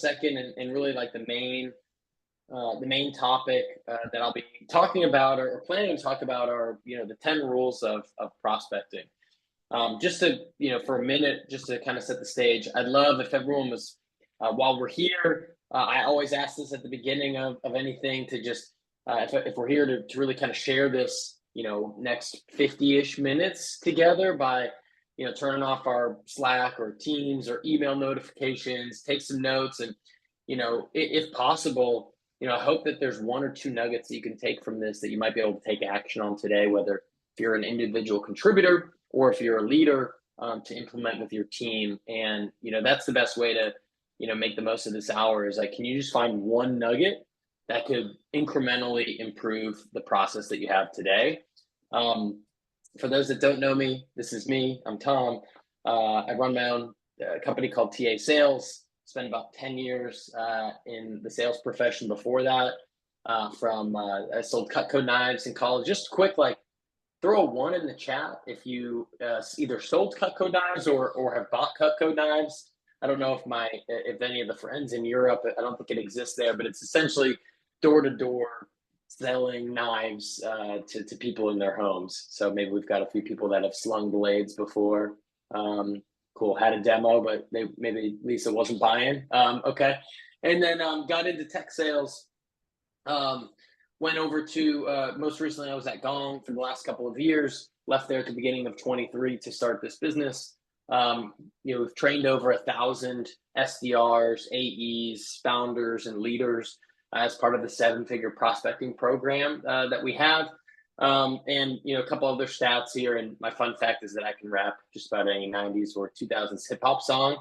second and really like the main topic that I'll be talking about or planning to talk about are the 10 rules of prospecting. Just to for a minute, just to kind of set the stage, I'd love if everyone was while we're here. I always ask this at the beginning of anything to just if we're here to really kind of share this next 50-ish minutes together by turning off our Slack or Teams or email notifications, take some notes, and if possible, I hope that there's one or two nuggets that you can take from this that you might be able to take action on today, whether if you're an individual contributor or if you're a leader, to implement with your team. And that's the best way to make the most of this hour is like, can you just find one nugget that could incrementally improve the process that you have today? For those that don't know me, this is me. I'm Tom. I run my own company called TA Sales. Spent about 10 years in the sales profession before that. I sold Cutco knives in college. Just quick, like, throw a one in the chat if you either sold Cutco knives or have bought Cutco knives. I don't know if any of the friends in Europe, I don't think it exists there, but it's essentially door to door selling knives to people in their homes. So maybe we've got a few people that have slung blades before. Cool, had a demo, but maybe Lisa wasn't buying. Okay, and then got into tech sales. Went over to most recently I was at Gong for the last couple of years. Left there at the beginning of 23 to start this business. We've trained over 1,000 SDRs, AEs, founders, and leaders as part of the 7-figure prospecting program that we have. And a couple other stats here. And my fun fact is that I can rap just about any 90s or 2000s hip hop song.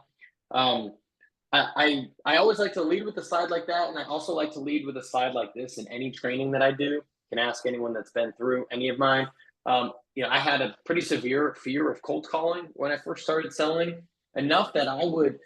I always like to lead with a slide like that, and I also like to lead with a slide like this in any training that I do. You can ask anyone that's been through any of mine. I had a pretty severe fear of cold calling when I first started selling, enough that I would,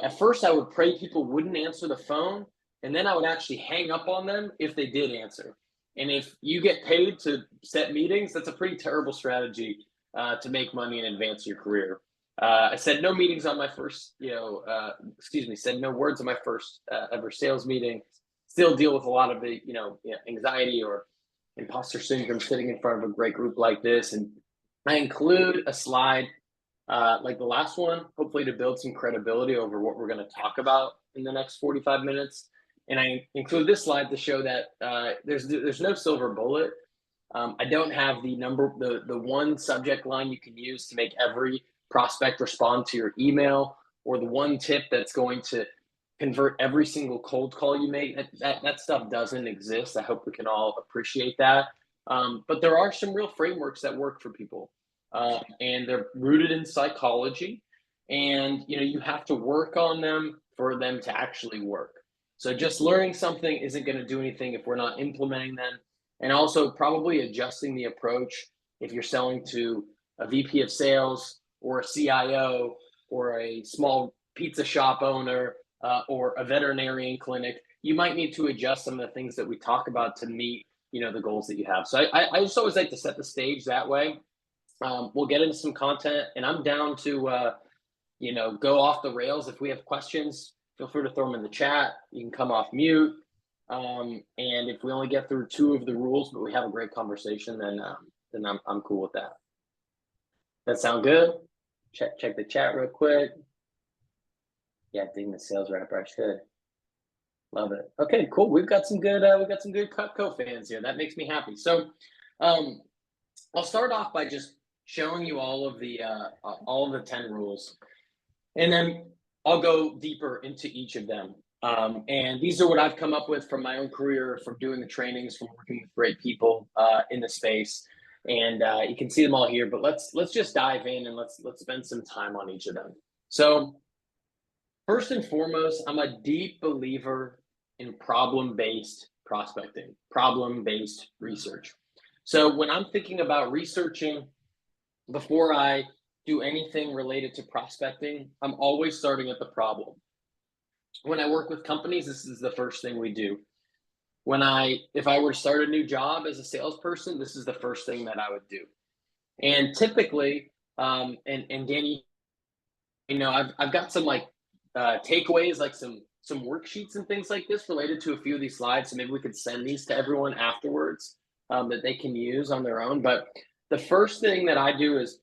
at first I would pray people wouldn't answer the phone, and then I would actually hang up on them if they did answer. And if you get paid to set meetings, that's a pretty terrible strategy to make money and advance your career. I said no meetings on my first, said no words on my first ever sales meeting. Still deal with a lot of the, anxiety or imposter syndrome sitting in front of a great group like this. And I include a slide like the last one, hopefully to build some credibility over what we're going to talk about in the next 45 minutes. And I include this slide to show that there's no silver bullet. I don't have the one subject line you can use to make every prospect respond to your email, or the one tip that's going to convert every single cold call you make. That stuff doesn't exist. I hope we can all appreciate that. But there are some real frameworks that work for people, and they're rooted in psychology, and you have to work on them for them to actually work. So just learning something isn't going to do anything if we're not implementing them. And also probably adjusting the approach if you're selling to a VP of sales or a CIO or a small pizza shop owner or a veterinarian clinic. You might need to adjust some of the things that we talk about to meet the goals that you have. So I just always like to set the stage that way. We'll get into some content, and I'm down to go off the rails. If we have questions, feel free to throw them in the chat. You can come off mute. And if we only get through 2 of the rules, but we have a great conversation, then I'm cool with that. That sound good? Check the chat real quick. Yeah, ding the sales rapper. I should. Love it. Okay, cool. We've got some good Cutco fans here. That makes me happy. So, I'll start off by just showing you all of the 10 rules, and then I'll go deeper into each of them. And these are what I've come up with from my own career, from doing the trainings, from working with great people in the space. And you can see them all here, but let's just dive in and let's spend some time on each of them. So first and foremost, I'm a deep believer in problem-based prospecting, problem-based research. So when I'm thinking about researching, before I do anything related to prospecting, I'm always starting at the problem. When I work with companies, this is the first thing we do. If I were to start a new job as a salesperson, this is the first thing that I would do. And typically, and Danny, I've got some takeaways, like some some worksheets and things like this related to a few of these slides. So maybe we could send these to everyone afterwards that they can use on their own. But the first thing that I do is,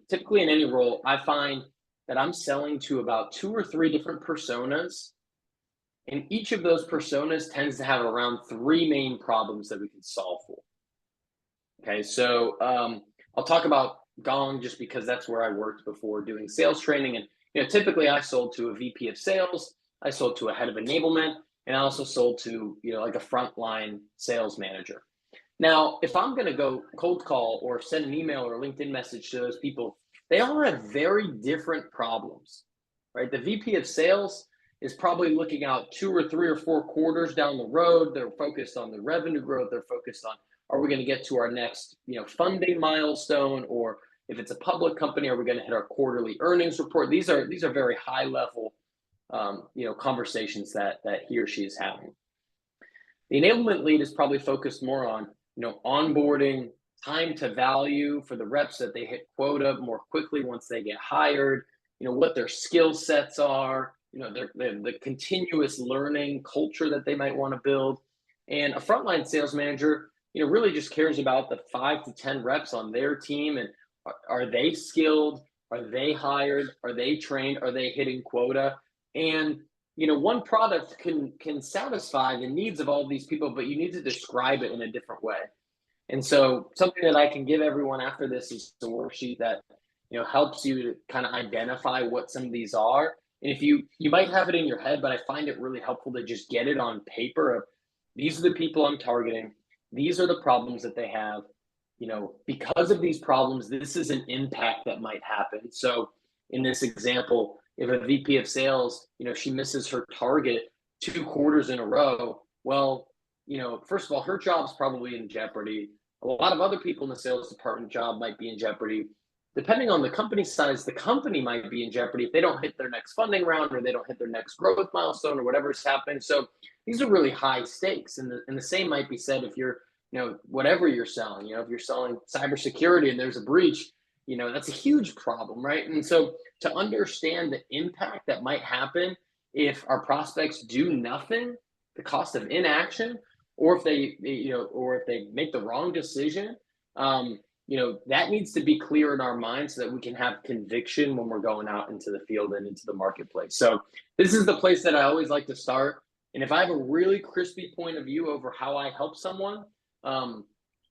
typically in any role, I find that I'm selling to about 2 or 3 different personas. And each of those personas tends to have around 3 main problems that we can solve for. Okay, so I'll talk about Gong just because that's where I worked before doing sales training. And typically I sold to a VP of sales, I sold to a head of enablement, and I also sold to like a frontline sales manager. Now, if I'm going to go cold call or send an email or a LinkedIn message to those people, they all have very different problems, right? The VP of sales is probably looking out 2 or 3 or 4 quarters down the road. They're focused on the revenue growth. They're focused on, are we going to get to our next, funding milestone? Or if it's a public company, are we going to hit our quarterly earnings report? These are very high level, conversations that he or she is having. The enablement lead is probably focused more on, onboarding, time to value for the reps that they hit quota more quickly once they get hired, what their skill sets are, the continuous learning culture that they might want to build. And a frontline sales manager, really just cares about the 5 to 10 reps on their team. And are they skilled? Are they hired? Are they trained? Are they hitting quota? And one product can satisfy the needs of all these people, but you need to describe it in a different way. And so something that I can give everyone after this is a worksheet that helps you to kind of identify what some of these are. And if you might have it in your head, but I find it really helpful to just get it on paper of, these are the people I'm targeting. These are the problems that they have. Because of these problems, this is an impact that might happen. So in this example, if a VP of sales, she misses her target 2 quarters in a row, well, first of all, her job's probably in jeopardy. A lot of other people in the sales department job might be in jeopardy. Depending on the company size, the company might be in jeopardy if they don't hit their next funding round or they don't hit their next growth milestone or whatever's happening. So these are really high stakes. And the same might be said if you're, whatever you're selling, if you're selling cybersecurity and there's a breach, that's a huge problem, right? And so to understand the impact that might happen if our prospects do nothing, the cost of inaction, or if they make the wrong decision, that needs to be clear in our minds so that we can have conviction when we're going out into the field and into the marketplace. So this is the place that I always like to start. And if I have a really crispy point of view over how I help someone and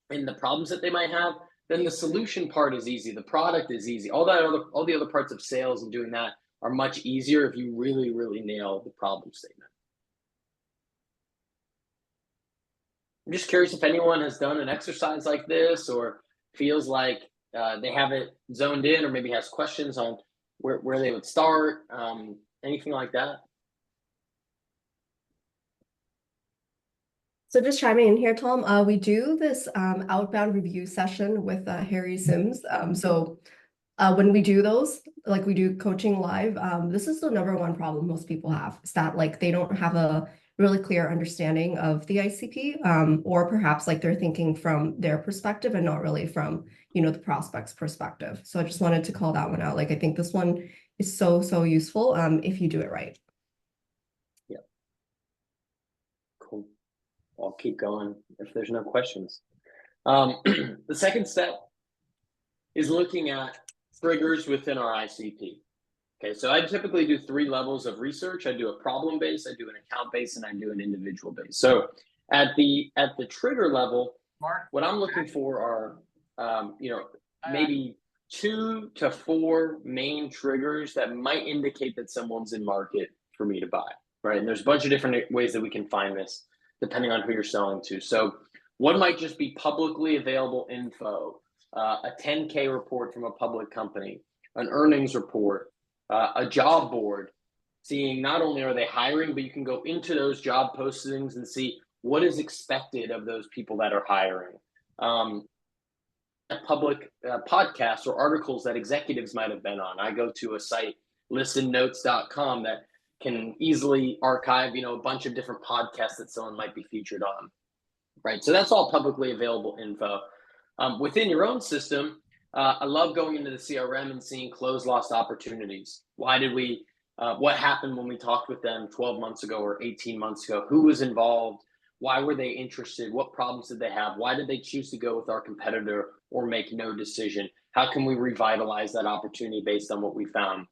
the problems that they might have, then the solution part is easy. The product is easy. All the other parts of sales and doing that are much easier if you really, really nail the problem statement. I'm just curious if anyone has done an exercise like this or feels like they have it zoned in, or maybe has questions on where they would start, anything like that. So just chiming in here, Tom, we do this outbound review session with Harry Sims. When we do those, like we do coaching live, this is the #1 problem most people have, is that like they don't have a really clear understanding of the ICP, or perhaps like they're thinking from their perspective and not really from, the prospect's perspective. So I just wanted to call that one out. Like, I think this one is so useful if you do it right. Yeah. Cool. I'll keep going if there's no questions. The second step is looking at triggers within our ICP. Okay, so I typically do 3 levels of research. I do a problem base, I do an account base, and I do an individual base. So at the trigger level, what I'm looking for are maybe 2 to 4 main triggers that might indicate that someone's in market for me to buy, right? And there's a bunch of different ways that we can find this depending on who you're selling to. So one might just be publicly available info, a 10K report from a public company, an earnings report, a job board, seeing not only are they hiring, but you can go into those job postings and see what is expected of those people that are hiring. Public podcasts or articles that executives might have been on. I go to a site, listennotes.com, that can easily archive, a bunch of different podcasts that someone might be featured on, right? So that's all publicly available info. Within your own system, I love going into the CRM and seeing close lost opportunities. Why did we what happened when we talked with them 12 months ago or 18 months ago? Who was involved? Why were they interested? What problems did they have? Why did they choose to go with our competitor or make no decision? How can we revitalize that opportunity based on what we found?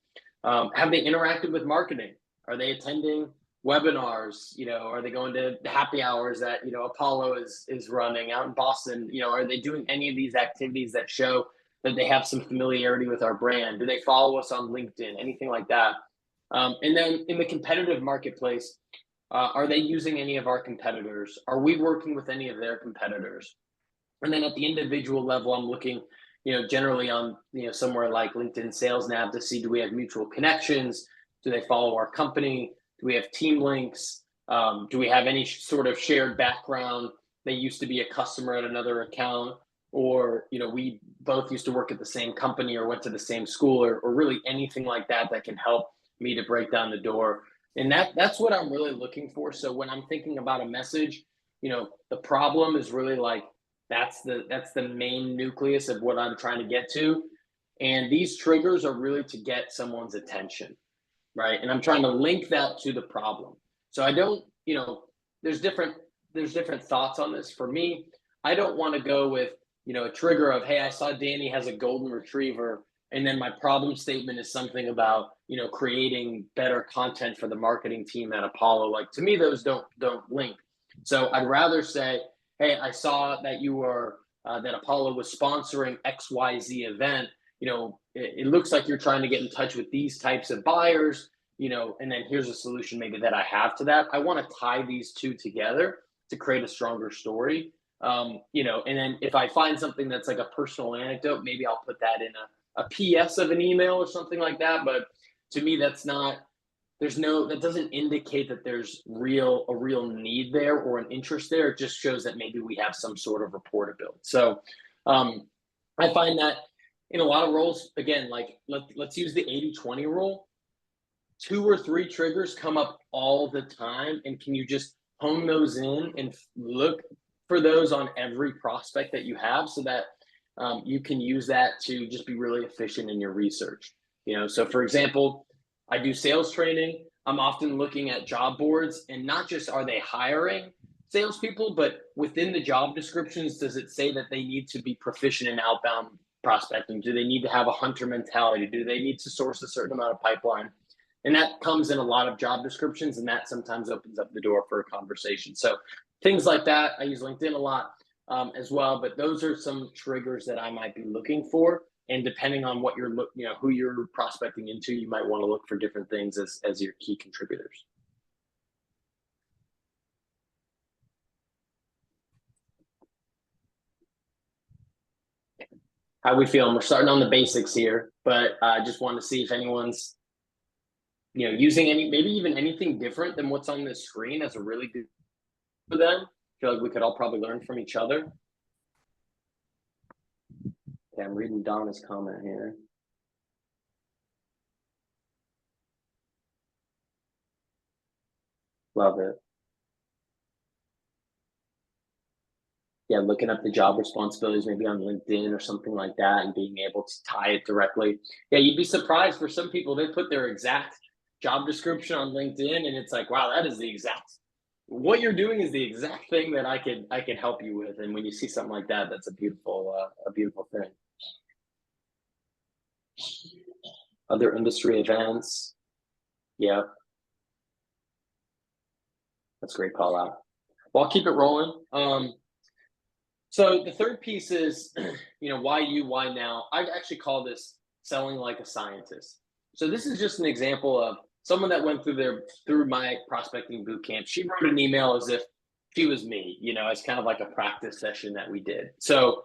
Have they interacted with marketing? Are they attending webinars? Are they going to happy hours that Apollo is running out in Boston? Are they doing any of these activities that show that they have some familiarity with our brand? Do they follow us on LinkedIn? Anything like that? And then in the competitive marketplace, are they using any of our competitors? Are we working with any of their competitors? And then at the individual level, I'm looking, generally on, somewhere like LinkedIn Sales Nav to see, do we have mutual connections? Do they follow our company? Do we have team links? Do we have any sort of shared background? They used to be a customer at another account, or, we both used to work at the same company or went to the same school, or really anything like that that can help me to break down the door. And that's what I'm really looking for. So when I'm thinking about a message, the problem is really like, that's the main nucleus of what I'm trying to get to. And these triggers are really to get someone's attention, right? And I'm trying to link that to the problem. So I don't, there's different thoughts on this. For me, I don't want to go with, a trigger of, hey, I saw Danny has a golden retriever, and then my problem statement is something about, creating better content for the marketing team at Apollo. Like, to me, those don't link. So I'd rather say, hey, I saw that you were that Apollo was sponsoring XYZ event. It looks like you're trying to get in touch with these types of buyers, and then here's a solution maybe that I have to that. I want to tie these two together to create a stronger story. And then if I find something that's like a personal anecdote, maybe I'll put that in a PS of an email or something like that. But to me, that doesn't indicate that there's a real need there or an interest there. It just shows that maybe we have some sort of rapport to build. So I find that in a lot of roles, again, like let's use the 80-20 rule. 2 or 3 triggers come up all the time, and can you just hone those in and look for those on every prospect that you have, so that you can use that to just be really efficient in your research. So for example, I do sales training. I'm often looking at job boards, and not just are they hiring salespeople, but within the job descriptions, does it say that they need to be proficient in outbound prospecting? Do they need to have a hunter mentality? Do they need to source a certain amount of pipeline? And that comes in a lot of job descriptions, and that sometimes opens up the door for a conversation. So things like that. I use LinkedIn a lot as well, but those are some triggers that I might be looking for. And depending on what who you're prospecting into, you might want to look for different things as your key contributors. How we feeling? We're starting on the basics here, but I just want to see if anyone's using maybe even anything different than what's on this screen as a really good for them. I feel like we could all probably learn from each other. Okay, I'm reading Donna's comment here. Love it. Yeah, looking up the job responsibilities maybe on LinkedIn or something like that, and being able to tie it directly. Yeah, you'd be surprised. For some people, they put their exact job description on LinkedIn, and it's like, wow, that is what you're doing is the exact thing that I could help you with. And when you see something like that, that's a beautiful thing. Other industry events. Yeah. That's a great call out. Well, I'll keep it rolling. So the third piece is, why you, why now? I actually call this selling like a scientist. So this is just an example of someone that went through my prospecting boot camp. She wrote an email as if she was me, as kind of like a practice session that we did. So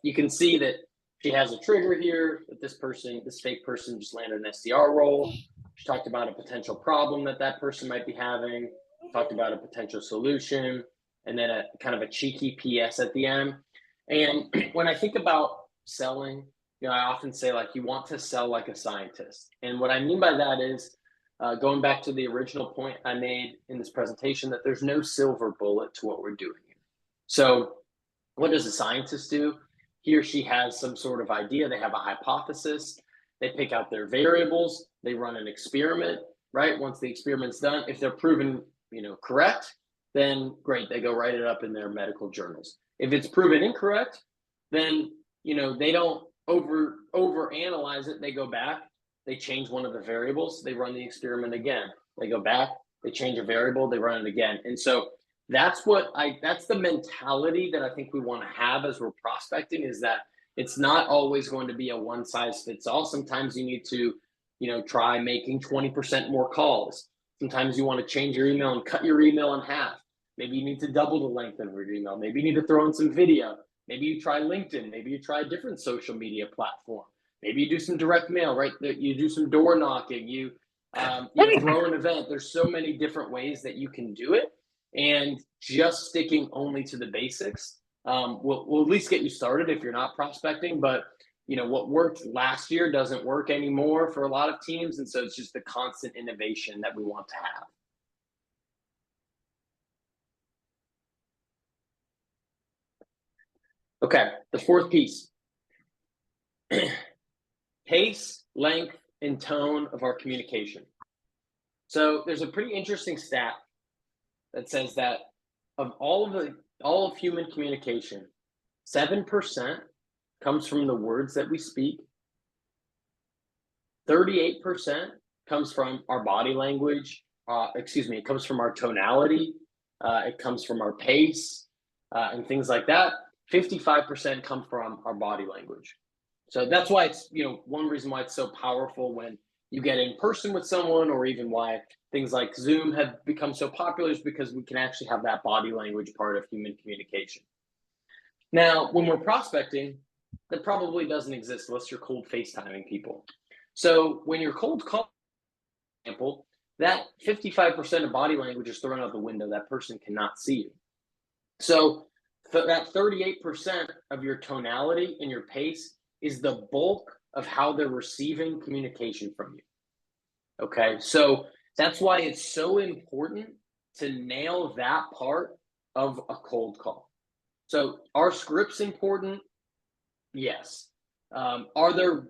you can see that she has a trigger here, that this fake person just landed an SDR role. She talked about a potential problem that person might be having, talked about a potential solution, and then a kind of a cheeky PS at the end. And when I think about selling, I often say, like, you want to sell like a scientist. And what I mean by that is, going back to the original point I made in this presentation, that there's no silver bullet to what we're doing here. So what does a scientist do? He or she has some sort of idea. They have a hypothesis. They pick out their variables, they run an experiment, right? Once the experiment's done, if they're proven, correct, then great, they go write it up in their medical journals. If it's proven incorrect, then they don't over analyze it. They go back, they change one of the variables, they run the experiment again. They go back, they change a variable, they run it again. And so that's the mentality that I think we want to have as we're prospecting, is that it's not always going to be a one size fits all. Sometimes you need to, try making 20% more calls. Sometimes you want to change your email and cut your email in half. Maybe you need to double the length of your email. Maybe you need to throw in some video. Maybe you try LinkedIn. Maybe you try a different social media platform. Maybe you do some direct mail, right? You do some door knocking. You throw an event. There's so many different ways that you can do it. And just sticking only to the basics will at least get you started if you're not prospecting. But what worked last year doesn't work anymore for a lot of teams. And so it's just the constant innovation that we want to have. Okay, the fourth piece. Pace, length, and tone of our communication. So there's a pretty interesting stat that says that of all of human communication, 7% comes from the words that we speak. 38% comes from our body language. It comes from our tonality. It comes from our pace and things like that. 55% come from our body language. So that's why it's, one reason why it's so powerful when you get in person with someone, or even why things like Zoom have become so popular, is because we can actually have that body language part of human communication. Now, when we're prospecting, that probably doesn't exist unless you're cold FaceTiming people. So when you're cold calling, for example, that 55% of body language is thrown out the window. That person cannot see you. So that 38% of your tonality and your pace is the bulk of how they're receiving communication from you. Okay, so that's why it's so important to nail that part of a cold call. So are scripts important? Yes. Are there,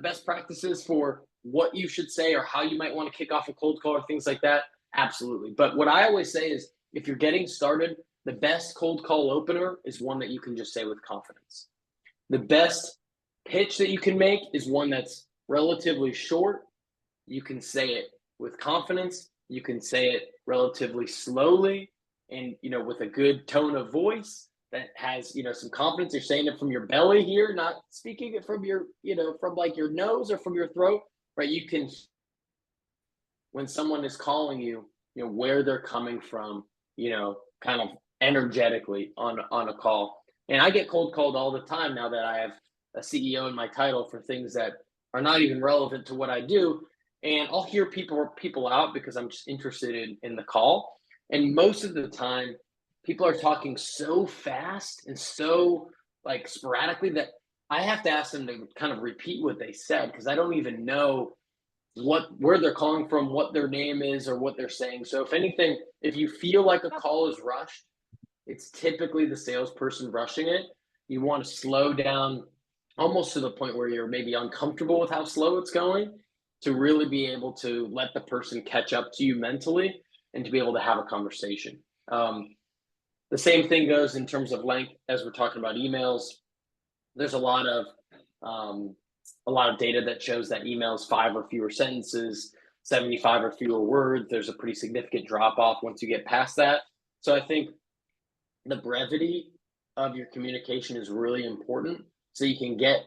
best practices for what you should say or how you might want to kick off a cold call or things like that? Absolutely. But what I always say is, if you're getting started, the best cold call opener is one that you can just say with confidence. The best pitch that you can make is one that's relatively short. You can say it with confidence. You can say it relatively slowly and, with a good tone of voice that has, some confidence. You're saying it from your belly here, not speaking it from your, from like your nose or from your throat, right? You can, when someone is calling you, where they're coming from, kind of energetically on a call. And I get cold called all the time now that I have a CEO in my title for things that are not even relevant to what I do. And I'll hear people out because I'm just interested in the call. And most of the time, people are talking so fast and so like sporadically that I have to ask them to kind of repeat what they said, because I don't even know where they're calling from, what their name is, or what they're saying. So if anything, if you feel like a call is rushed, it's typically the salesperson rushing it. You want to slow down almost to the point where you're maybe uncomfortable with how slow it's going, to really be able to let the person catch up to you mentally and to be able to have a conversation. The same thing goes in terms of length as we're talking about emails. There's a lot of data that shows that emails 5 or fewer sentences, 75 or fewer words, there's a pretty significant drop off once you get past that. So I think the brevity of your communication is really important, so you can get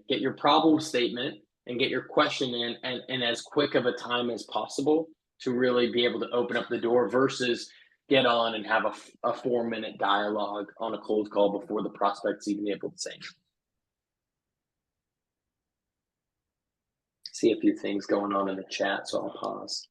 your problem statement and get your question in as quick of a time as possible to really be able to open up the door, versus get on and have a 4-minute dialogue on a cold call before the prospect's even able to say anything. See a few things going on in the chat, so I'll pause.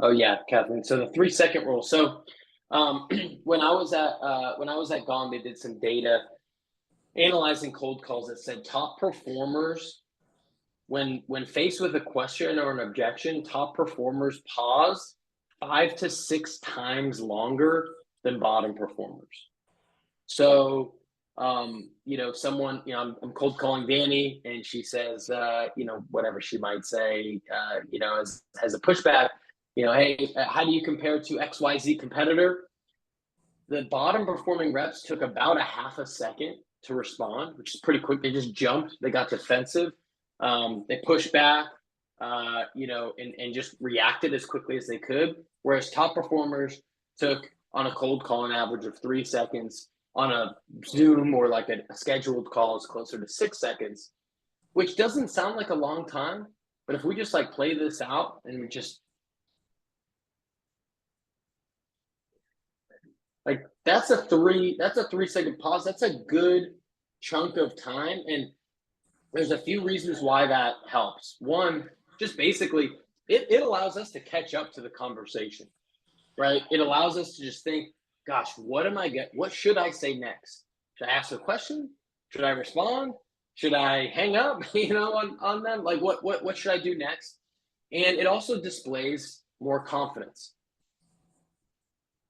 Oh yeah, Kathleen. So the 3-second rule. So when I was at Gong, they did some data analyzing cold calls that said top performers, when faced with a question or an objection, top performers pause 5 to 6 times longer than bottom performers. So, someone, I'm cold calling Danny, and she says, whatever she might say, as a pushback, hey, how do you compare to XYZ competitor? The bottom performing reps took about a half a second to respond, which is pretty quick. They just jumped, they got defensive, they pushed back, and just reacted as quickly as they could. Whereas top performers took on a cold call an average of 3 seconds. On a Zoom or like a scheduled call is closer to 6 seconds, which doesn't sound like a long time. But if we just like play this out and we just like that's a 3 second pause. That's a good chunk of time. And there's a few reasons why that helps. One, just basically, it allows us to catch up to the conversation, right? It allows us to just think, gosh, what should I say next? Should I ask a question? Should I respond? Should I hang up, on them? Like what should I do next? And it also displays more confidence.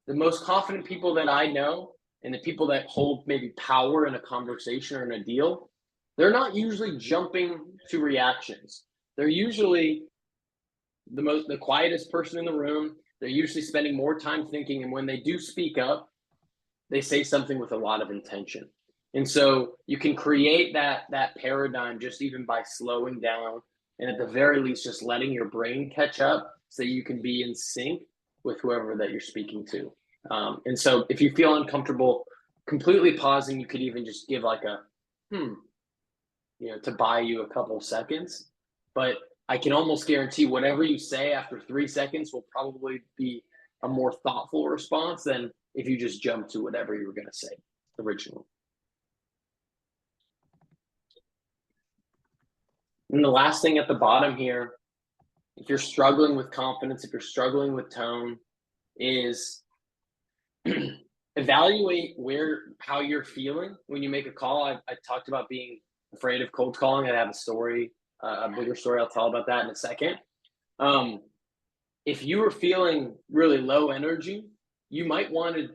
The most confident people that I know and the people that hold maybe power in a conversation or in a deal, they're not usually jumping to reactions. They're usually the quietest person in the room. They're usually spending more time thinking, and when they do speak up, they say something with a lot of intention. And so you can create that paradigm just even by slowing down, and at the very least just letting your brain catch up so you can be in sync with whoever that you're speaking to. And so if you feel uncomfortable completely pausing, you could even just give like a to buy you a couple of seconds. But I can almost guarantee whatever you say after 3 seconds will probably be a more thoughtful response than if you just jump to whatever you were going to say originally. And the last thing at the bottom here, if you're struggling with confidence, if you're struggling with tone, is evaluate how you're feeling when you make a call. I talked about being afraid of cold calling. I have a story, a bigger story. I'll tell about that in a second. If you were feeling really low energy, you might want to,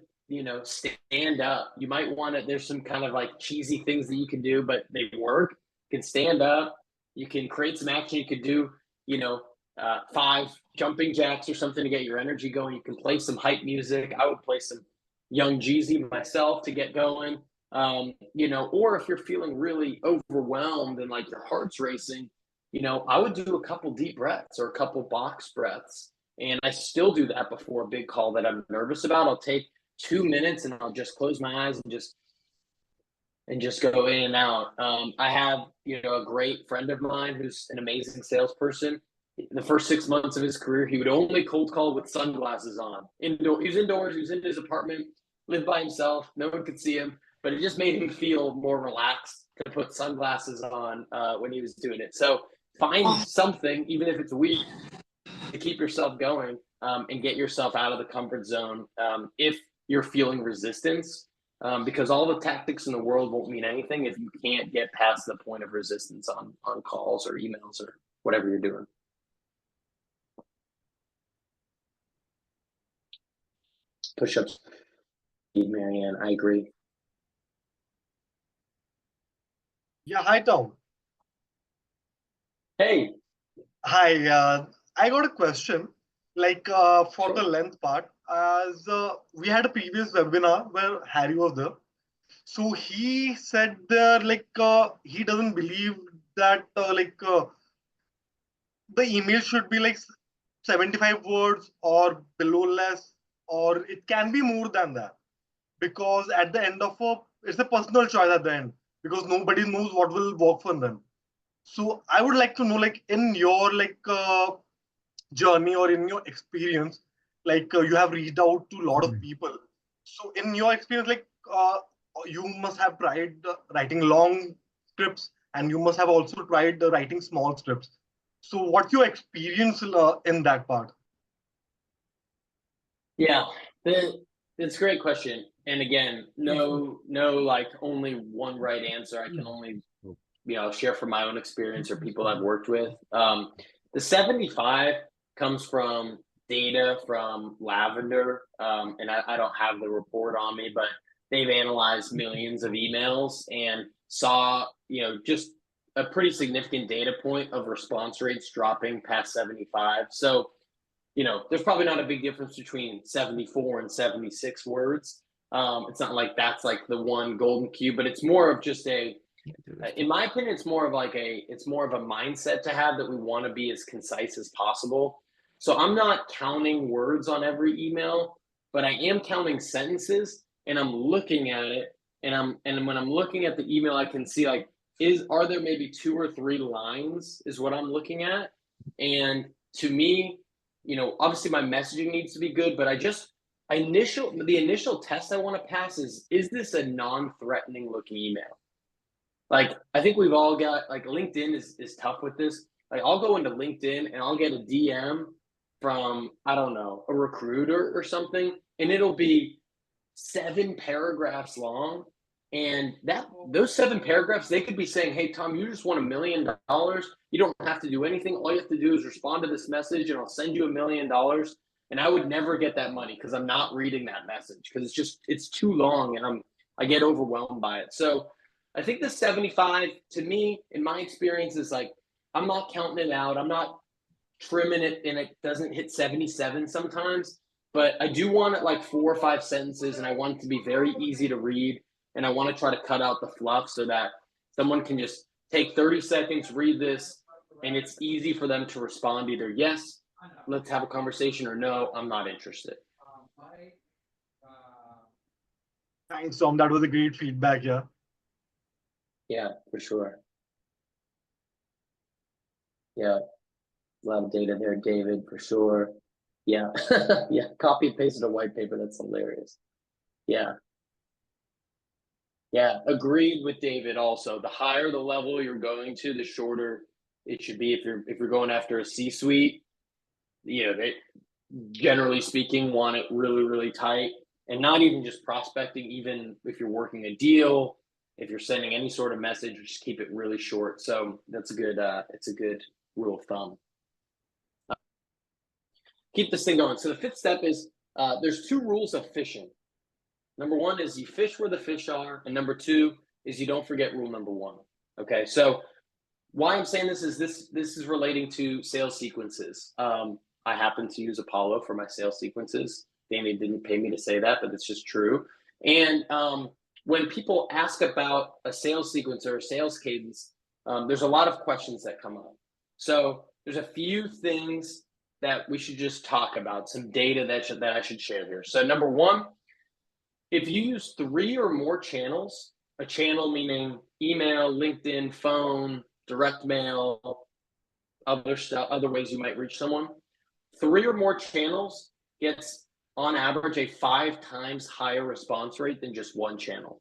stand up. You might want to, there's some kind of like cheesy things that you can do, but they work. You can stand up. You can create some action. You could do, 5 jumping jacks or something to get your energy going. You can play some hype music. I would play some Young Jeezy myself to get going. Or if you're feeling really overwhelmed and like your heart's racing, I would do a couple deep breaths or a couple box breaths. And I still do that before a big call that I'm nervous about. I'll take 2 minutes and I'll just close my eyes and just go in and out. I have, a great friend of mine who's an amazing salesperson. The first 6 months of his career, he would only cold call with sunglasses on. He was indoors. He was in his apartment, lived by himself. No one could see him, but it just made him feel more relaxed to put sunglasses on when he was doing it. So find something, even if it's weak, to keep yourself going and get yourself out of the comfort zone if you're feeling resistance. Because all the tactics in the world won't mean anything if you can't get past the point of resistance on calls or emails or whatever you're doing. Push-ups, Marianne, I agree. Yeah, hi Tom. Hey. Hi, I got a question. For the length part, as we had a previous webinar where Harry was there. So he said there he doesn't believe that the email should be 75 words or below less, or it can be more than that, because at the end of it's a personal choice at the end, because nobody knows what will work for them. So I would like to know, in your journey or in your experience, you have reached out to a lot of people. So in your experience, you must have tried writing long scripts, and you must have also tried writing small scripts. So what's your experience in that part? Yeah, it's a great question. And again, no, only one right answer. I can only, share from my own experience or people I've worked with. The 75 comes from data from Lavender, and I don't have the report on me, but they've analyzed millions of emails and saw, just a pretty significant data point of response rates dropping past 75. So, there's probably not a big difference between 74 and 76 words. It's not like that's like the one golden cue, but it's more of just in my opinion, it's more of a mindset to have that we want to be as concise as possible. So I'm not counting words on every email, but I am counting sentences, and I'm looking at it, and when I'm looking at the email, I can see like, are there maybe 2 or 3 lines is what I'm looking at. And to me, obviously my messaging needs to be good, but the initial test I want to pass is this a non-threatening looking email? Like, I think we've all got, like, LinkedIn is tough with this. Like, I'll go into LinkedIn and I'll get a DM from, I don't know, a recruiter or something, and it'll be 7 paragraphs long. And those 7 paragraphs, they could be saying, hey, Tom, you just won $1 million. You don't have to do anything. All you have to do is respond to this message and I'll send you $1 million. And I would never get that money because I'm not reading that message because it's too long and I get overwhelmed by it. So I think the 75, to me, in my experience, is like, I'm not counting it out. I'm not trimming it and it doesn't hit 77 sometimes, but I do want it like 4 or 5 sentences, and I want it to be very easy to read. And I want to try to cut out the fluff so that someone can just take 30 seconds, read this, and it's easy for them to respond either yes, let's have a conversation, or no, I'm not interested. Thanks, Tom. That was a great feedback. Yeah, for sure. Yeah, a lot of data there, David, for sure. Yeah, yeah, copy and pasted a white paper. That's hilarious. Yeah. Yeah, agreed with David also. The higher the level you're going to, the shorter it should be. If you're going after a C-suite, they, generally speaking, want it really, really tight. And not even just prospecting, even if you're working a deal, if you're sending any sort of message, just keep it really short. So that's a good it's a good rule of thumb. Keep this thing going. So the 5th step is there's 2 rules of fishing. Number 1 is you fish where the fish are, and number 2 is you don't forget rule number 1. Okay, so why I'm saying this is relating to sales sequences. I happen to use Apollo for my sales sequences. Danny didn't pay me to say that, but it's just true. And when people ask about a sales sequence or a sales cadence, there's a lot of questions that come up. So there's a few things that we should just talk about, some data that I should share here. So number 1, if you use 3 or more channels, a channel meaning email, LinkedIn, phone, direct mail, other ways you might reach someone, 3 or more channels gets on average a 5 times higher response rate than just 1 channel.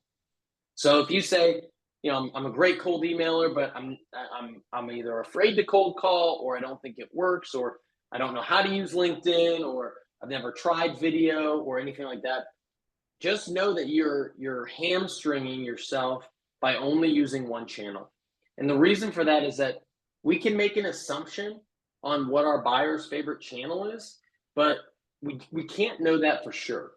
So if you say, I'm a great cold emailer, but I'm either afraid to cold call, or I don't think it works, or I don't know how to use LinkedIn, or I've never tried video or anything like that, just know that you're hamstringing yourself by only using 1 channel. And the reason for that is that we can make an assumption on what our buyer's favorite channel is, but we can't know that for sure,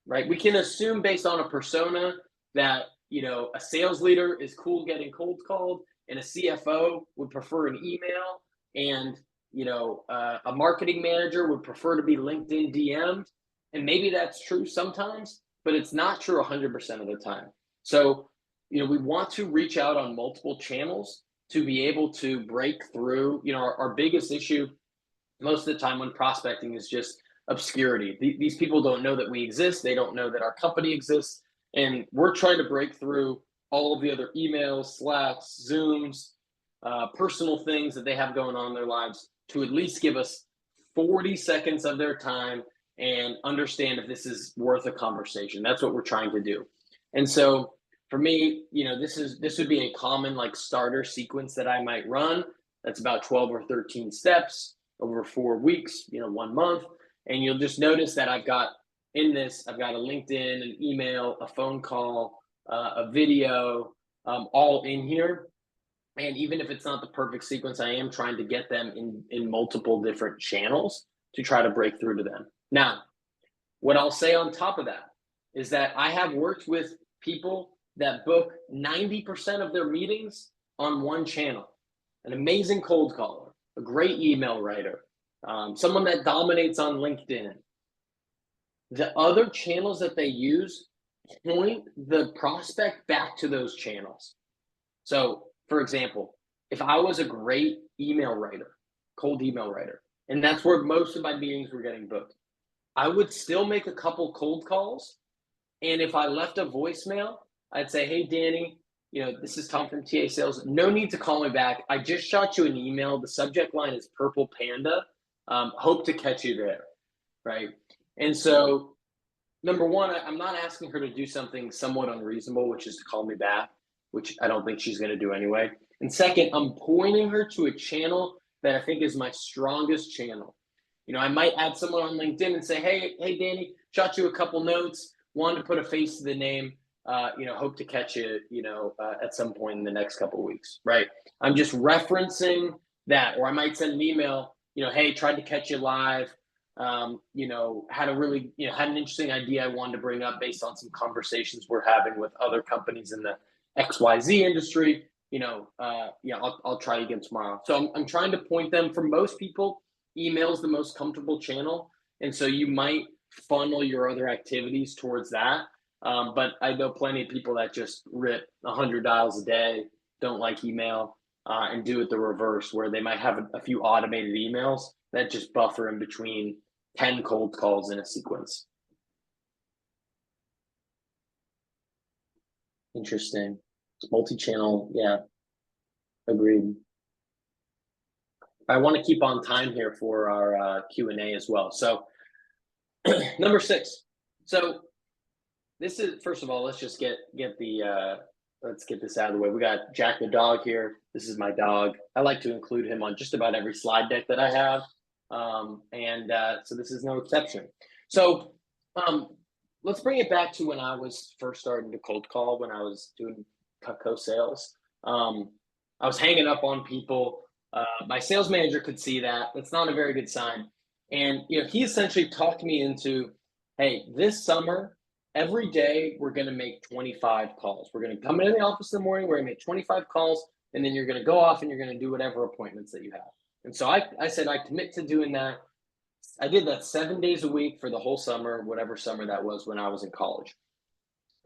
right? We can assume based on a persona that, a sales leader is cool getting cold called, and a CFO would prefer an email, and, a marketing manager would prefer to be LinkedIn DM'd. And maybe that's true sometimes, but it's not true 100% of the time. So, we want to reach out on multiple channels to be able to break through. Our biggest issue most of the time when prospecting is just obscurity. These people don't know that we exist. They don't know that our company exists. And we're trying to break through all of the other emails, Slacks, Zooms, personal things that they have going on in their lives to at least give us 40 seconds of their time and understand if this is worth a conversation. That's what we're trying to do. And so for me, this would be a common like starter sequence that I might run. That's about 12 or 13 steps over 4 weeks, 1 month. And you'll just notice that I've got a LinkedIn, an email, a phone call, a video, all in here. And even if it's not the perfect sequence, I am trying to get them in multiple different channels to try to break through to them. Now, what I'll say on top of that is that I have worked with people that book 90% of their meetings on one channel. An amazing cold caller, a great email writer, someone that dominates on LinkedIn. The other channels that they use point the prospect back to those channels. So, for example, if I was a great email writer, cold email writer, and that's where most of my meetings were getting booked, I would still make a couple cold calls. And if I left a voicemail, I'd say, hey, Danny, this is Tom from TA Sales. No need to call me back. I just shot you an email. The subject line is Purple Panda. Hope to catch you there, right? And so, number one, I'm not asking her to do something somewhat unreasonable, which is to call me back, which I don't think she's going to do anyway. And second, I'm pointing her to a channel that I think is my strongest channel. I might add someone on LinkedIn and say, hey, Danny, shot you a couple notes, wanted to put a face to the name, hope to catch you, at some point in the next couple of weeks, right? I'm just referencing that. Or I might send an email, hey, tried to catch you live, had an interesting idea I wanted to bring up based on some conversations we're having with other companies in the XYZ industry. I'll try again tomorrow. So I'm trying to point them. For most people, email is the most comfortable channel. And so you might funnel your other activities towards that. But I know plenty of people that just rip 100 dials a day, don't like email, and do it the reverse, where they might have a few automated emails that just buffer in between 10 cold calls in a sequence. Interesting. Multi-channel, yeah, agreed. I want to keep on time here for our Q&A as well. So number 6. So this is, first of all, let's just get let's get this out of the way. We got Jack the dog here. This is my dog. I like to include him on just about every slide deck that I have. So this is no exception. So let's bring it back to when I was first starting to cold call, when I was doing Cutco sales. I was hanging up on people. My sales manager could see that. That's not a very good sign. And he essentially talked me into, hey, this summer, every day we're going to make 25 calls. We're going to come into the office in the morning. We're going to make 25 calls, and then you're going to go off and you're going to do whatever appointments that you have. And so I said I commit to doing that. I did that 7 days a week for the whole summer, whatever summer that was when I was in college.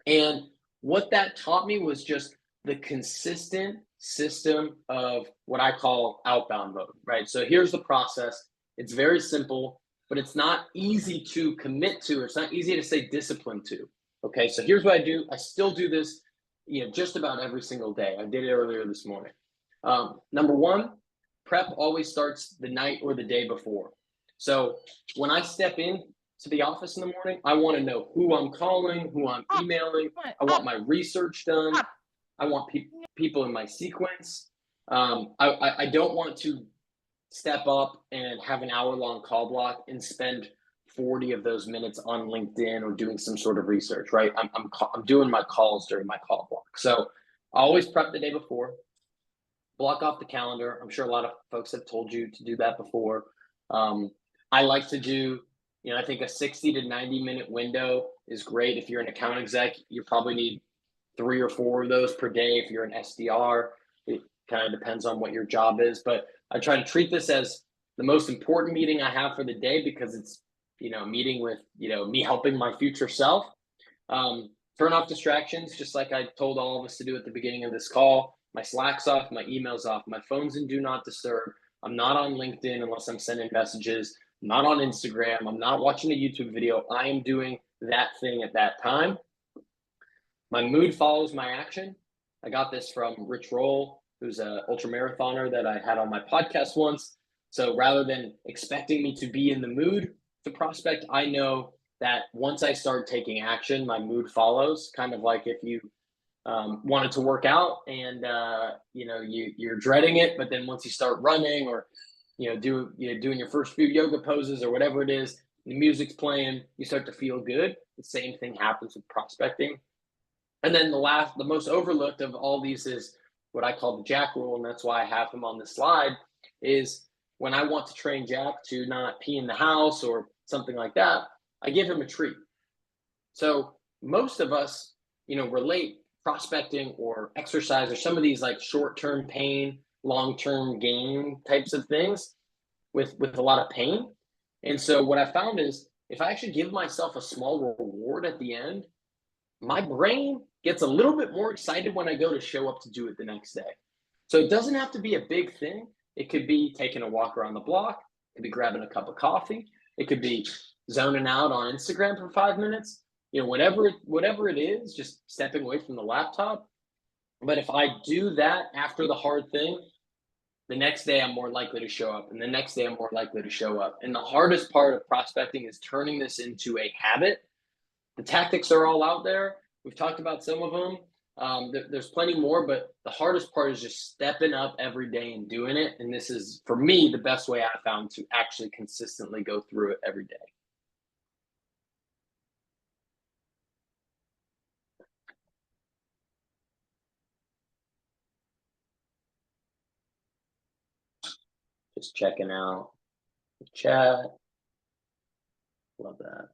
And what that taught me was just the consistent system of what I call outbound mode, right? So here's the process. It's very simple, but it's not easy to commit to, or it's not easy to stay disciplined to. Okay, so here's what I do. I still do this, just about every single day. I did it earlier this morning. Number one, prep always starts the night or the day before. So when I step in to the office in the morning, I want to know who I'm calling, who I'm emailing. I want my research done. I want people in my sequence. I don't want to step up and have an hour-long call block and spend 40 of those minutes on LinkedIn or doing some sort of research, right? I'm doing my calls during my call block. So I always prep the day before, block off the calendar. I'm sure a lot of folks have told you to do that before. I like to do, I think a 60 to 90 minute window is great. If you're an account exec, you probably need 3 or 4 of those per day. If you're an SDR, it kind of depends on what your job is, but I try to treat this as the most important meeting I have for the day, because it's, meeting with, me helping my future self. Turn off distractions, just like I told all of us to do at the beginning of this call. My Slack's off, my email's off, my phone's in do not disturb. I'm not on LinkedIn unless I'm sending messages. I'm not on Instagram. I'm not watching a YouTube video. I am doing that thing at that time. My mood follows my action. I got this from Rich Roll, who's an ultra marathoner that I had on my podcast once. So rather than expecting me to be in the mood to prospect, I know that once I start taking action, my mood follows. Kind of like if you wanted to work out and you're dreading it, but then once you start running or doing your first few yoga poses or whatever it is, the music's playing, you start to feel good. The same thing happens with prospecting. And then the most overlooked of all these is what I call the Jack rule, and that's why I have him on the slide, is when I want to train Jack to not pee in the house or something like that, I give him a treat. So most of us, relate prospecting or exercise or some of these like short-term pain, long-term gain types of things with a lot of pain. And so what I found is if I actually give myself a small reward at the end, my brain gets a little bit more excited when I go to show up to do it the next day. So it doesn't have to be a big thing. It could be taking a walk around the block. It could be grabbing a cup of coffee. It could be zoning out on Instagram for 5 minutes. Whatever it is, just stepping away from the laptop. But if I do that after the hard thing, the next day I'm more likely to show up, and the next day I'm more likely to show up. And the hardest part of prospecting is turning this into a habit. The tactics are all out there. We've talked about some of them. There's plenty more, but the hardest part is just stepping up every day and doing it. And this is, for me, the best way I found to actually consistently go through it every day. Just checking out the chat. Love that.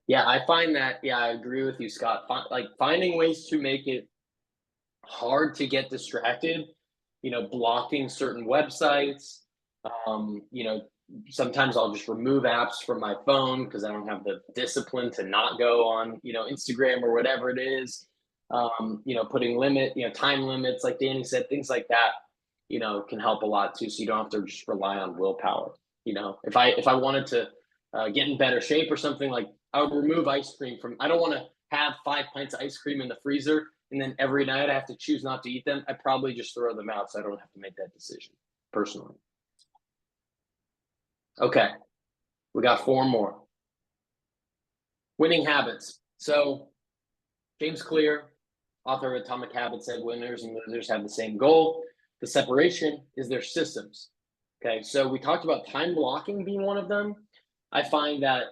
Yeah, I find that, I agree with you, Scott. Finding ways to make it hard to get distracted, blocking certain websites. Sometimes I'll just remove apps from my phone because I don't have the discipline to not go on, Instagram or whatever it is. Putting time limits, like Danny said, things like that, can help a lot too. So you don't have to just rely on willpower. If I wanted to get in better shape or something, like I would remove ice cream I don't want to have 5 pints of ice cream in the freezer and then every night I have to choose not to eat them. I probably just throw them out so I don't have to make that decision personally. Okay, we got 4 more. Winning habits. So James Clear, author of Atomic Habits, said winners and losers have the same goal. The separation is their systems. Okay, so we talked about time blocking being one of them. I find that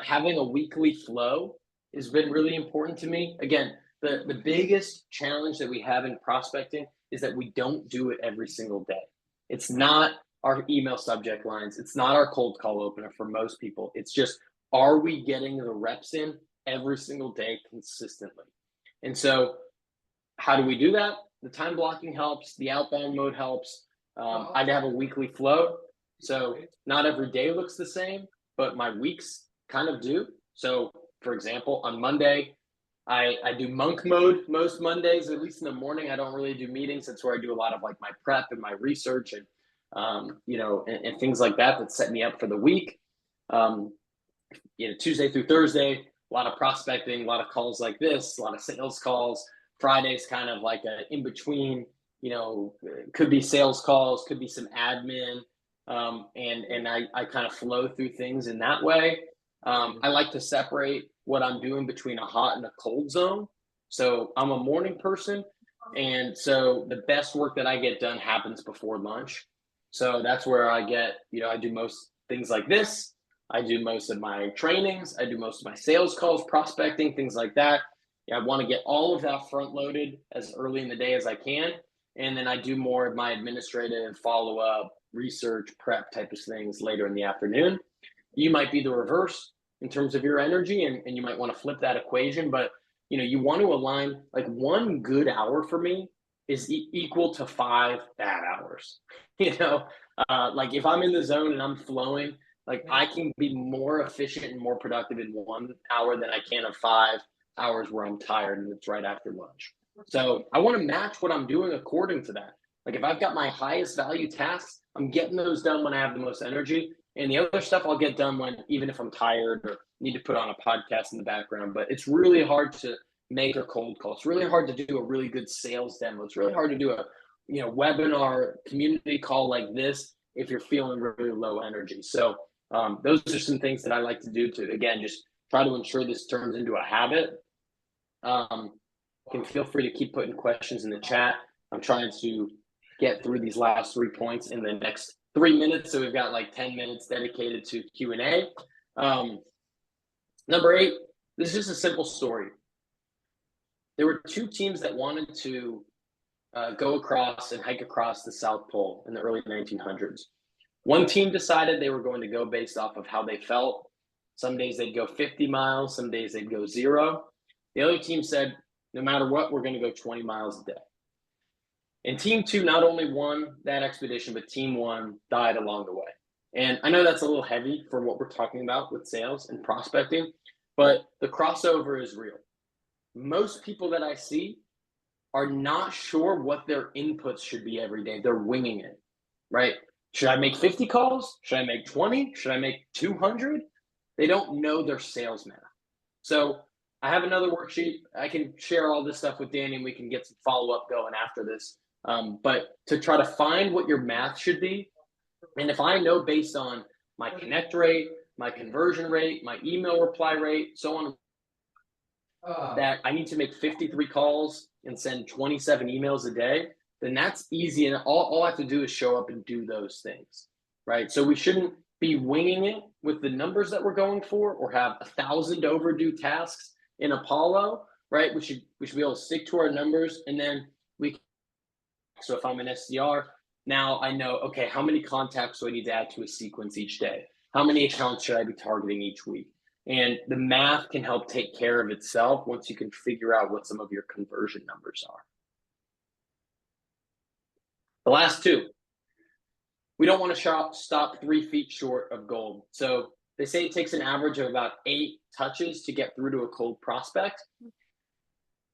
having a weekly flow has been really important to me. Again, the biggest challenge that we have in prospecting is that we don't do it every single day. It's not our email subject lines. It's not our cold call opener for most people. It's just, are we getting the reps in every single day consistently? And so how do we do that? The time blocking helps. The outbound mode helps. I'd have a weekly flow. So not every day looks the same, but my weeks kind of do. So for example, on Monday, I do monk mode most Mondays, at least in the morning. I don't really do meetings. That's where I do a lot of like my prep and my research and, and things like that that set me up for the week. Tuesday through Thursday, a lot of prospecting, a lot of calls like this, a lot of sales calls. Friday's kind of like a in between, could be sales calls, could be some admin. And I kind of flow through things in that way. I like to separate what I'm doing between a hot and a cold zone. So I'm a morning person. And so the best work that I get done happens before lunch. So that's where I get, I do most things like this. I do most of my trainings. I do most of my sales calls, prospecting, things like that. I want to get all of that front loaded as early in the day as I can. And then I do more of my administrative follow-up, research, prep type of things later in the afternoon. You might be the reverse in terms of your energy, and you might want to flip that equation. But, you want to align, like 1 good hour for me is equal to 5 bad hours. Like if I'm in the zone and I'm flowing, like I can be more efficient and more productive in 1 hour than I can of 5 hours where I'm tired and it's right after lunch. So I want to match what I'm doing according to that. Like if I've got my highest value tasks, I'm getting those done when I have the most energy. And the other stuff I'll get done when, even if I'm tired or need to put on a podcast in the background. But it's really hard to make a cold call. It's really hard to do a really good sales demo. It's really hard to do a webinar community call like this if you're feeling really low energy. So those are some things that I like to do to, again, just try to ensure this turns into a habit. You can feel free to keep putting questions in the chat. I'm trying to get through these last 3 points in the next 3 minutes. So we've got like 10 minutes dedicated to Q&A. Number 8, this is just a simple story. There were 2 teams that wanted to go across and hike across the South Pole in the early 1900s. One team decided they were going to go based off of how they felt. Some days they'd go 50 miles, some days they'd go 0. The other team said, no matter what, we're going to go 20 miles a day. And team 2 not only won that expedition, but team 1 died along the way. And I know that's a little heavy for what we're talking about with sales and prospecting, but the crossover is real. Most people that I see are not sure what their inputs should be every day. They're winging it, right? Should I make 50 calls? Should I make 20? Should I make 200? They don't know their sales math. So I have another worksheet. I can share all this stuff with Danny and we can get some follow-up going after this. But to try to find what your math should be, and if I know based on my connect rate, my conversion rate, my email reply rate, so on, that I need to make 53 calls and send 27 emails a day, then that's easy. And all I have to do is show up and do those things, right? So we shouldn't be winging it with the numbers that we're going for or have 1,000 overdue tasks in Apollo, right? We should be able to stick to our numbers. And then so if I'm an SDR, now I know, okay, how many contacts do I need to add to a sequence each day? How many accounts should I be targeting each week? And the math can help take care of itself once you can figure out what some of your conversion numbers are. The last 2, we don't want to stop 3 feet short of gold. So they say it takes an average of about 8 touches to get through to a cold prospect.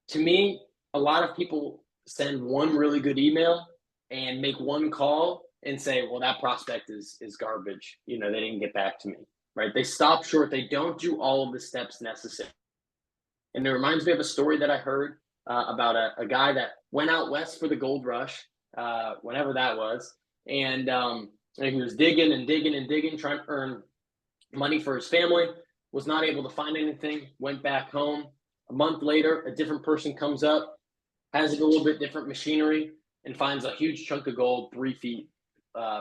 To me, a lot of people send one really good email and make one call and say, well, that prospect is garbage. You know, they didn't get back to me, right? They stop short. They don't do all of the steps necessary. And it reminds me of a story that I heard about a guy that went out west for the gold rush, whenever that was. And he was digging and digging and digging, trying to earn money for his family, was not able to find anything, went back home. A month later, a different person comes up, has a little bit different machinery, and finds a huge chunk of gold 3 feet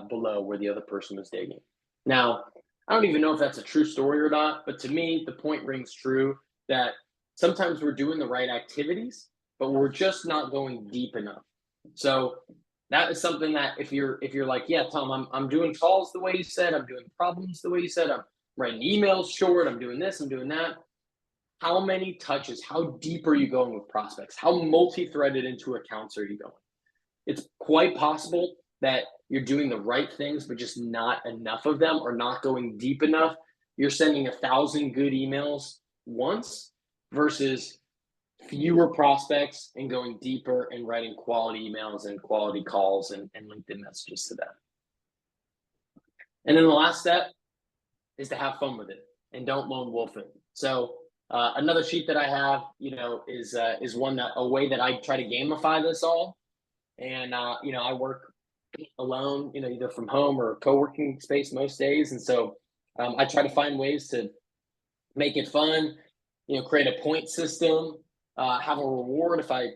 below where the other person was digging. Now, I don't even know if that's a true story or not, but to me, the point rings true that sometimes we're doing the right activities, but we're just not going deep enough. So that is something that if you're like, yeah, Tom, I'm doing calls the way you said, I'm doing problems the way you said, I'm writing emails short, I'm doing this, I'm doing that. How many touches, how deep are you going with prospects? How multi-threaded into accounts are you going? It's quite possible that you're doing the right things, but just not enough of them or not going deep enough. You're sending 1,000 good emails once versus fewer prospects and going deeper and writing quality emails and quality calls and LinkedIn messages to them. And then the last step is to have fun with it and don't lone wolf it. So another sheet that I have, is one that a way that I try to gamify this all. And I work alone, either from home or co-working space most days. And so I try to find ways to make it fun, create a point system, have a reward if I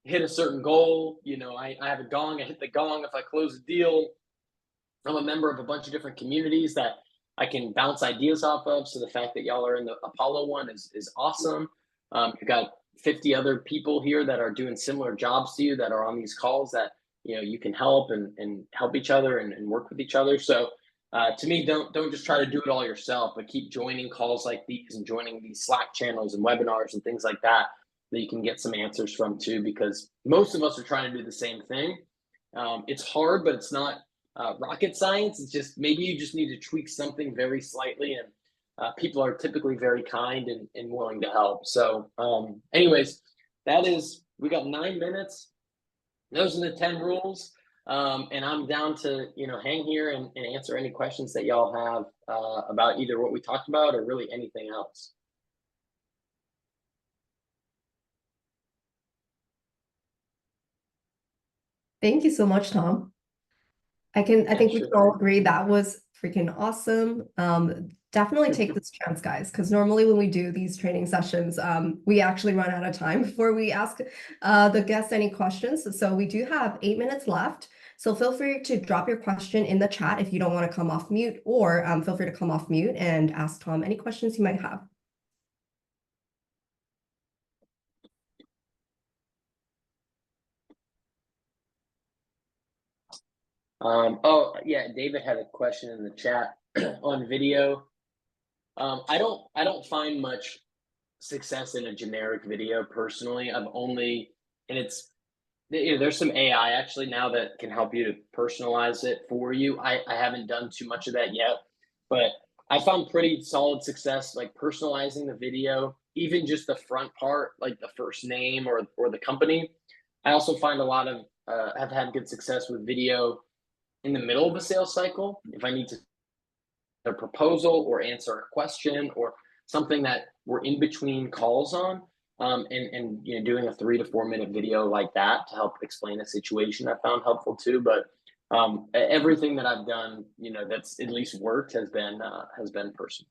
hit a certain goal. I have a gong, I hit the gong if I close a deal. I'm a member of a bunch of different communities that I can bounce ideas off of. So the fact that y'all are in the Apollo one is awesome. You've got 50 other people here that are doing similar jobs to you that are on these calls that you can help and help each other and work with each other. So to me, don't just try to do it all yourself, but keep joining calls like these and joining these Slack channels and webinars and things like that you can get some answers from too, because most of us are trying to do the same thing. It's hard, but it's not rocket science. It's just maybe you just need to tweak something very slightly, and people are typically very kind and willing to help. So anyways, we got 9 minutes. Those are the 10 rules. And I'm down to, hang here and answer any questions that y'all have about either what we talked about or really anything else. Thank you so much, Tom. I think we can all agree that was freaking awesome. Definitely take this chance, guys, because normally when we do these training sessions, we actually run out of time before we ask the guests any questions. So we do have 8 minutes left. So feel free to drop your question in the chat if you don't want to come off mute, or feel free to come off mute and ask Tom any questions you might have. Oh yeah, David had a question in the chat on video. I don't find much success in a generic video personally. I've only, and it's, you know, there's some AI actually now that can help you to personalize it for you. I haven't done too much of that yet, but I found pretty solid success like personalizing the video, even just the front part, like the first name or the company. I also find a lot of have had good success with video in the middle of a sales cycle. If I need to a proposal or answer a question or something that we're in between calls on, and you know, doing a 3 to 4 minute video like that to help explain a situation I found helpful too. But everything that I've done, you know, that's at least worked has been personalized.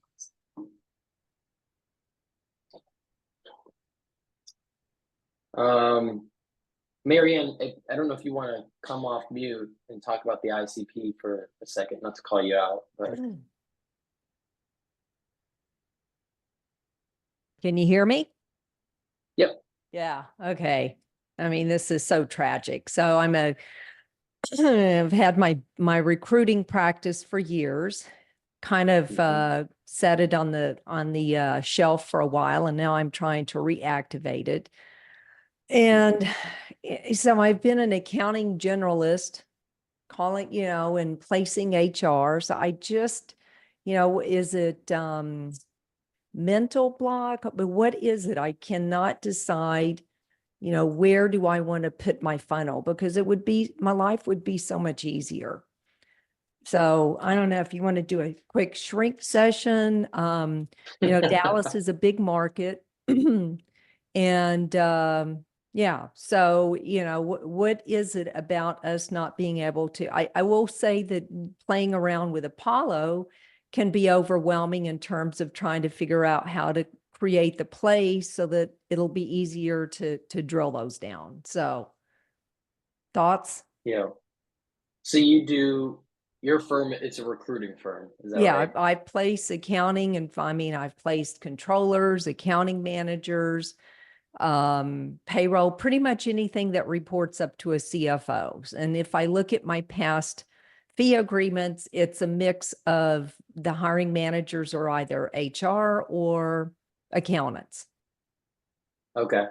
Marianne, I don't know if you want to come off mute and talk about the ICP for a second, not to call you out, but Can you hear me? yep. Yeah. Okay. I mean, this is so tragic. So I've had my recruiting practice for years, kind of set it on the shelf for a while, and now I'm trying to reactivate it. And so I've been an accounting generalist, calling, you know, and placing HR. So I just, you know, is it mental block? But what is it? I cannot decide, you know, where do I want to put my funnel? Because my life would be so much easier. So I don't know if you want to do a quick shrink session. You know, Dallas is a big market. And yeah, so, you know, what is it about us not being able to, I will say that playing around with Apollo can be overwhelming in terms of trying to figure out how to create the play so that it'll be easier to drill those down. So thoughts? Yeah. So you do your firm, it's a recruiting firm, is that Yeah, right? I place accounting, and I mean, I've placed controllers, accounting managers, payroll, pretty much anything that reports up to a CFO. And if I look at my past fee agreements, it's a mix of the hiring managers are either HR or accountants. Okay.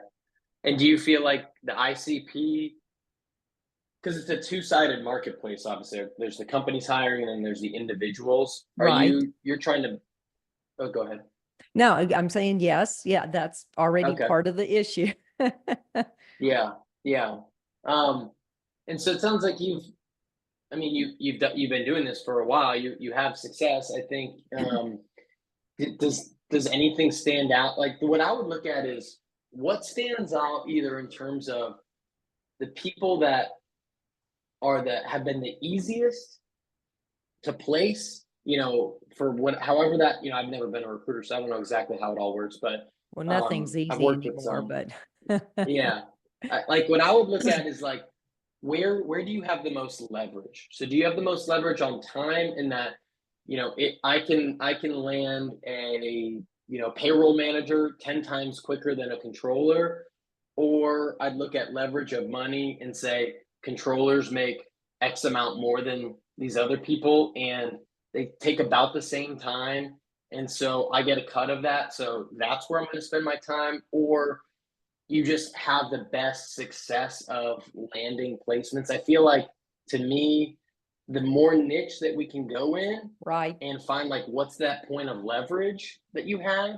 And do you feel like the ICP, because it's a two-sided marketplace, obviously. There's the companies hiring and then there's the individuals. Right. You're trying to, oh, go ahead. No, I'm saying yes. Yeah, that's already Okay. part of the issue. Yeah. Yeah. And so it sounds like I mean, you've been doing this for a while. You have success. I think, does anything stand out? Like what I would look at is what stands out either in terms of the people that have been the easiest to place, you know, for however that, you know, I've never been a recruiter, so I don't know exactly how it all works, but Well, nothing's I've easy worked with anymore, some. but Yeah. Like what I would look at is like where do you have the most leverage? So do you have the most leverage on time in that, you know, I can land a, you know, payroll manager 10 times quicker than a controller, or I'd look at leverage of money and say controllers make X amount more than these other people and they take about the same time. And so I get a cut of that. So that's where I'm going to spend my time. Or you just have the best success of landing placements. I feel like to me, the more niche that we can go in right. and find like what's that point of leverage that you have,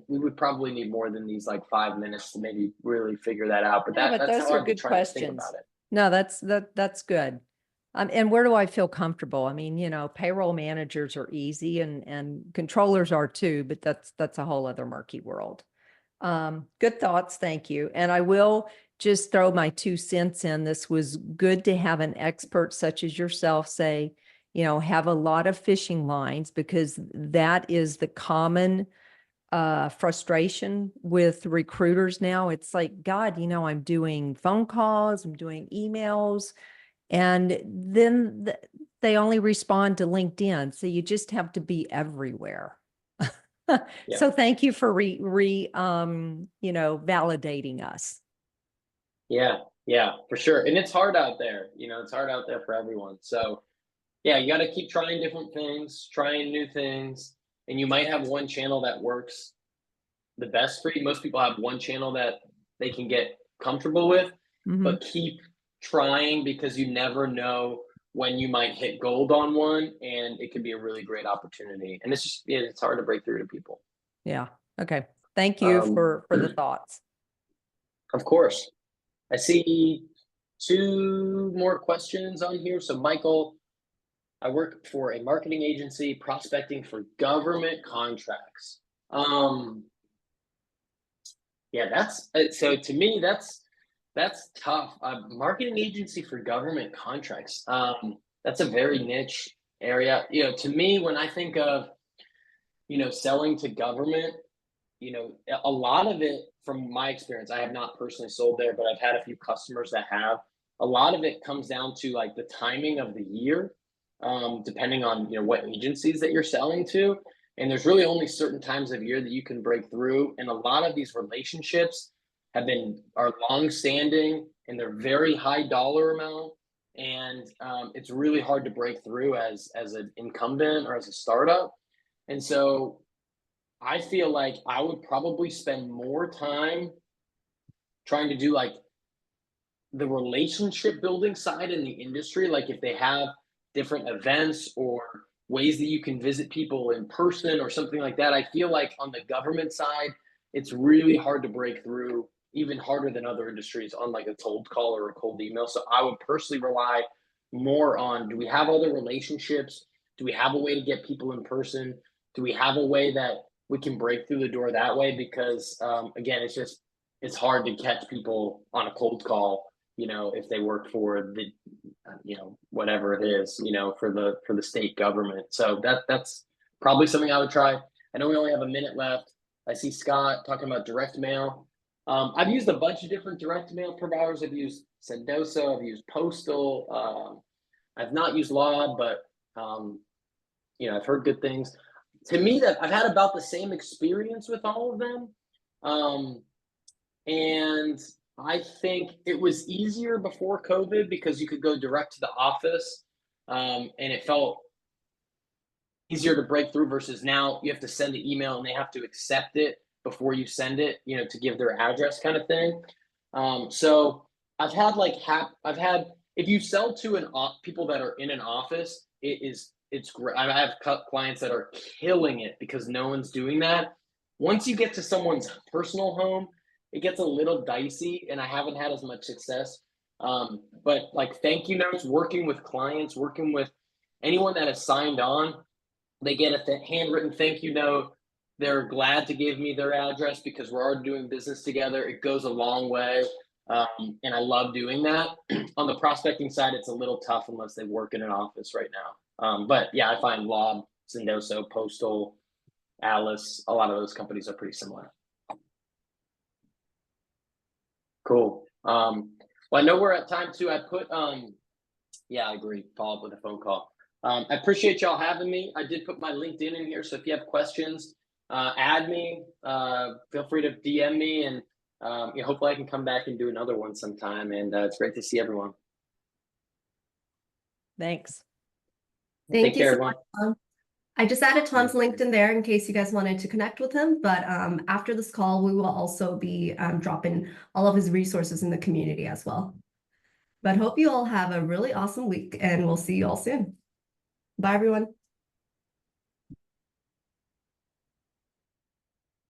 we would probably need more than these like 5 minutes to maybe really figure that out. But No, but that's those how are I'd be good trying to think questions. about it. No, that's good. And where do I feel comfortable? I mean, you know, payroll managers are easy and controllers are too, but that's a whole other murky world. Good thoughts. Thank you. And I will just throw my 2 cents in. This was good to have an expert such as yourself say, you know, have a lot of fishing lines, because that is the common frustration with recruiters now. It's like, God, you know, I'm doing phone calls, I'm doing emails, and then they only respond to LinkedIn. So you just have to be everywhere. Yeah. So thank you for you know, validating us. Yeah, for sure. And it's hard out there, you know, it's hard out there for everyone. So yeah, you got to keep trying different things, trying new things. and you might have one channel that works the best for you. Most people have one channel that they can get comfortable with, Mhm. but keep trying because you never know when you might hit gold on one, and it could be a really great opportunity. And it's just, it's hard to break through to people. Yeah. Okay. Thank you Um, for the thoughts. Of course. I see 2 more questions on here. So Michael, I work for a marketing agency prospecting for government contracts. Yeah, that's so to me that's tough. Marketing agency for government contracts. That's a very niche area. To me, when I think of selling to government, a lot of it, from my experience, I have not personally sold there, but I've had a few customers that have. A lot of it comes down to like the timing of the year, depending on what agencies that you're selling to. And there's really only certain times of year that you can break through. And a lot of these relationships are long standing, and they're very high dollar amount. And it's really hard to break through as an incumbent or as a startup. And so I feel like I would probably spend more time trying to do like the relationship building side in the industry. Like if they have different events or ways that you can visit people in person or something like that. I feel like on the government side, it's really hard to break through, even harder than other industries on like a cold call or a cold email. So I would personally rely more on, do we have other relationships? Do we have a way to get people in person? Do we have a way that we can break through the door that way? Because again, it's hard to catch people on a cold call, if they work for the, whatever it is, for the state government. So that's probably something I would try. I know we only have a minute left. I see Scott talking about direct mail. I've used a bunch of different direct mail providers. I've used Sendoso, I've used Postal. I've not used Lob, but I've heard good things. To me, that I've had about the same experience with all of them. And I think it was easier before COVID because you could go direct to the office, and it felt easier to break through versus now you have to send the email and they have to accept it before you send it, to give their address kind of thing. So I've had if you sell to people that are in an office, it's great. I have clients that are killing it because no one's doing that. Once you get to someone's personal home, it gets a little dicey, and I haven't had as much success. But like thank you notes, working with clients, working with anyone that has signed on, they get a handwritten thank you note. They're glad to give me their address because we're already doing business together. It goes a long way. And I love doing that. On the prospecting side, it's a little tough unless they work in an office right now. But yeah, I find Lob, Sendoso, Postal, Alice, a lot of those companies are pretty similar. Cool. Well, I know we're at time too. I put, yeah, I agree. Follow up with a phone call. I appreciate y'all having me. I did put my LinkedIn in here, so if you have questions, add me. Feel free to DM me, and hopefully I can come back and do another one sometime. And it's great to see everyone. Thanks. Thank Take you care, so everyone. much, Tom. I just added Tom's LinkedIn there in case you guys wanted to connect with him. But after this call, we will also be dropping all of his resources in the community as well. But hope you all have a really awesome week, and we'll see you all soon. Bye, everyone.